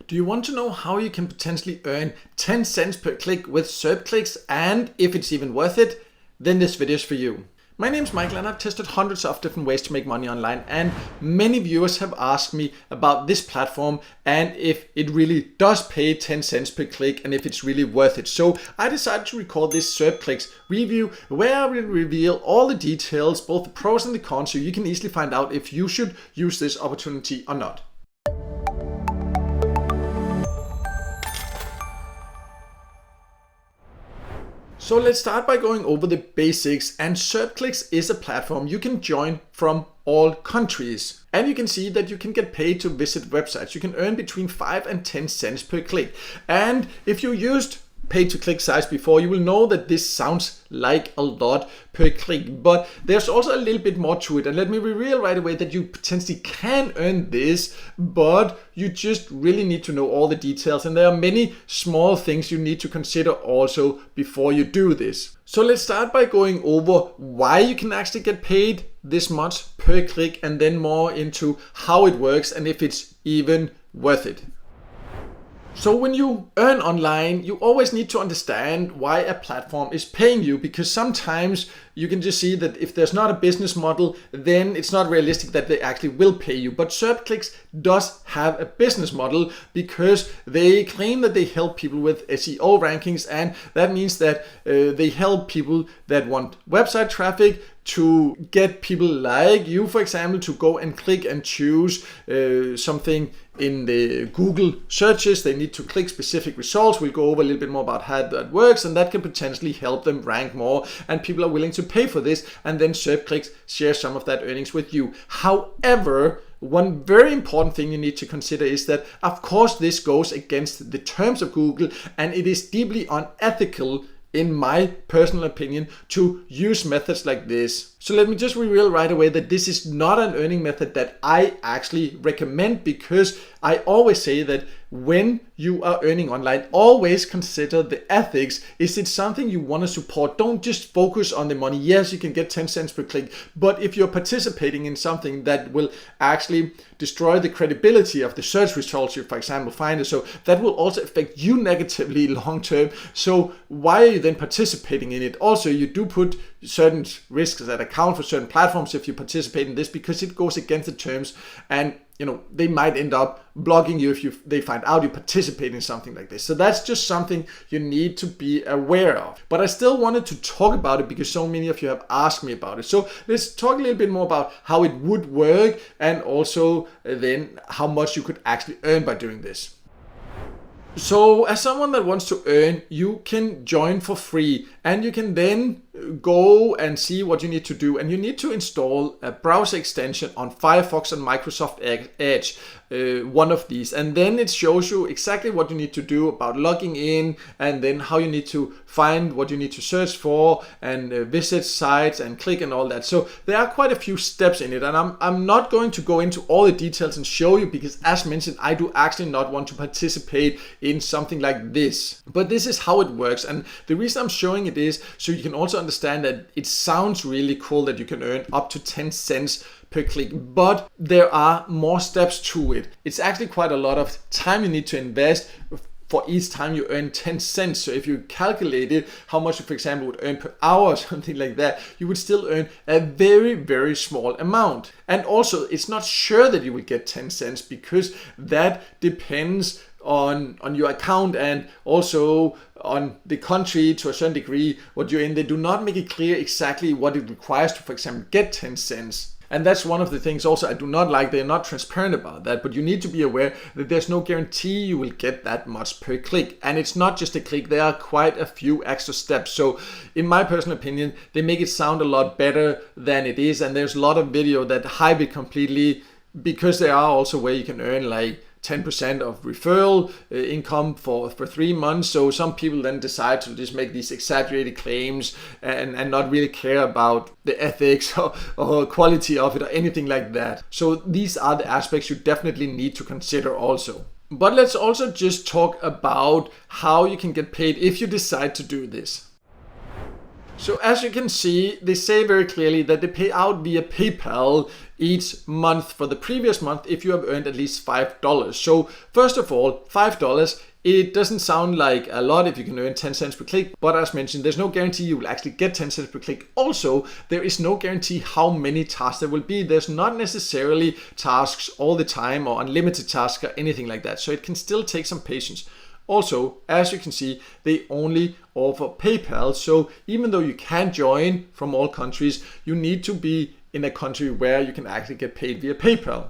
Do you want to know how you can potentially earn 10 cents per click with SerpClix and if it's even worth it? Then this video is for you. My name is Michael and I've tested hundreds of different ways to make money online, and many viewers have asked me about this platform and if it really does pay 10 cents per click and if it's really worth it. So I decided to record this SerpClix review where I will reveal all the details, both the pros and the cons, so you can easily find out if you should use this opportunity or not. So let's start by going over the basics, and SerpClix is a platform you can join from all countries. And you can see that you can get paid to visit websites. You can earn between 5 and 10 cents per click. And if you used pay-to-click sites before, you will know that this sounds like a lot per click, but there's also a little bit more to it. And let me reveal right away that you potentially can earn this, but you just really need to know all the details, and there are many small things you need to consider also before you do this. So let's start by going over why you can actually get paid this much per click, and then more into how it works and if it's even worth it. So when you earn online, you always need to understand why a platform is paying you, because sometimes you can just see that if there's not a business model, then it's not realistic that they actually will pay you. But SerpClix does have a business model because they claim that they help people with SEO rankings, and that means that they help people that want website traffic to get people like you, for example, to go and click and choose something in the Google searches. They need to click specific results. We'll go over a little bit more about how that works, and that can potentially help them rank more, and people are willing to pay for this, and then SerpClix shares some of that earnings with you. However, one very important thing you need to consider is that, of course, this goes against the terms of Google, and it is deeply unethical, in my personal opinion, to use methods like this. So let me just reveal right away that this is not an earning method that I actually recommend, because I always say that when you are earning online, always consider the ethics. Is it something you want to support? Don't just focus on the money. Yes, you can get 10 cents per click, but if you're participating in something that will actually destroy the credibility of the search results you, for example, find it, so that will also affect you negatively long term. So why are you then participating in it? Also, you do put certain risks that account for certain platforms if you participate in this, because it goes against the terms, and they might end up blocking you if they find out you participate in something like this. So that's just something you need to be aware of. But I still wanted to talk about it because so many of you have asked me about it. So let's talk a little bit more about how it would work, and also then how much you could actually earn by doing this. So as someone that wants to earn, you can join for free, and you can then go and see what you need to do. And you need to install a browser extension on Firefox and Microsoft Edge, one of these, and then it shows you exactly what you need to do about logging in, and then how you need to find what you need to search for, and visit sites and click and all that. So there are quite a few steps in it, and I'm not going to go into all the details and show you, because as mentioned, I do actually not want to participate in something like this. But this is how it works, and the reason I'm showing it is so you can also understand that it sounds really cool that you can earn up to 10 cents per click, but there are more steps to it. It's actually quite a lot of time you need to invest for each time you earn 10 cents. So if you calculated how much you, for example, would earn per hour or something like that, you would still earn a very, very small amount. And also, it's not sure that you will get 10 cents, because that depends on your account and also on the country to a certain degree what you're in. They do not make it clear exactly what it requires to, for example, get 10 cents. And that's one of the things also I do not like. They're not transparent about that, but you need to be aware that there's no guarantee you will get that much per click. And it's not just a click, there are quite a few extra steps. So in my personal opinion, they make it sound a lot better than it is. And there's a lot of video that hype it completely, because there are also where you can earn like 10% of referral income for 3 months. So some people then decide to just make these exaggerated claims and not really care about the ethics or quality of it or anything like that. So these are the aspects you definitely need to consider also. But let's also just talk about how you can get paid if you decide to do this. So as you can see, they say very clearly that they pay out via PayPal each month for the previous month if you have earned at least $5. So first of all, $5, it doesn't sound like a lot if you can earn 10 cents per click, but as mentioned, there's no guarantee you will actually get 10 cents per click. Also, there is no guarantee how many tasks there will be. There's not necessarily tasks all the time or unlimited tasks or anything like that. So it can still take some patience. Also, as you can see, they only offer PayPal. So even though you can join from all countries, you need to be in a country where you can actually get paid via PayPal.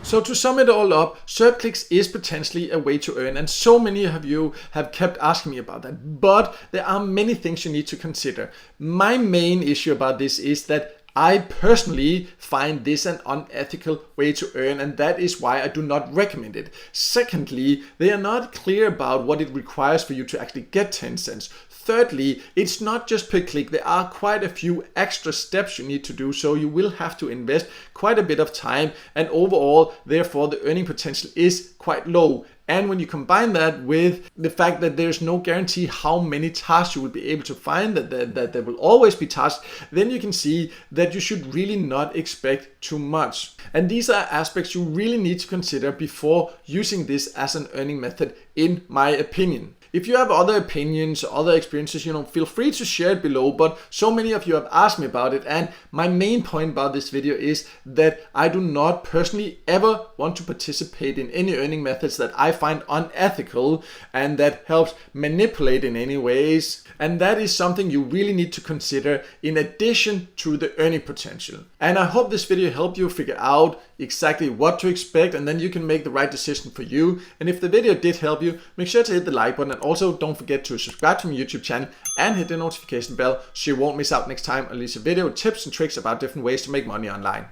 So to sum it all up, SerpClix is potentially a way to earn, and so many of you have kept asking me about that. But there are many things you need to consider. My main issue about this is that I personally find this an unethical way to earn, and that is why I do not recommend it. Secondly, they are not clear about what it requires for you to actually get 10 cents. Thirdly, it's not just per click. There are quite a few extra steps you need to do, so you will have to invest quite a bit of time, and overall, therefore, the earning potential is quite low. And when you combine that with the fact that there's no guarantee how many tasks you will be able to find, that there will always be tasks, then you can see that you should really not expect too much. And these are aspects you really need to consider before using this as an earning method, in my opinion. If you have other opinions, other experiences, feel free to share it below, but so many of you have asked me about it, and my main point about this video is that I do not personally ever want to participate in any earning methods that I find unethical and that helps manipulate in any ways. And that is something you really need to consider in addition to the earning potential. And I hope this video helped you figure out exactly what to expect, and then you can make the right decision for you. And if the video did help you, make sure to hit the like button, and also don't forget to subscribe to my YouTube channel and hit the notification bell so you won't miss out next time I release a video with tips and tricks about different ways to make money online.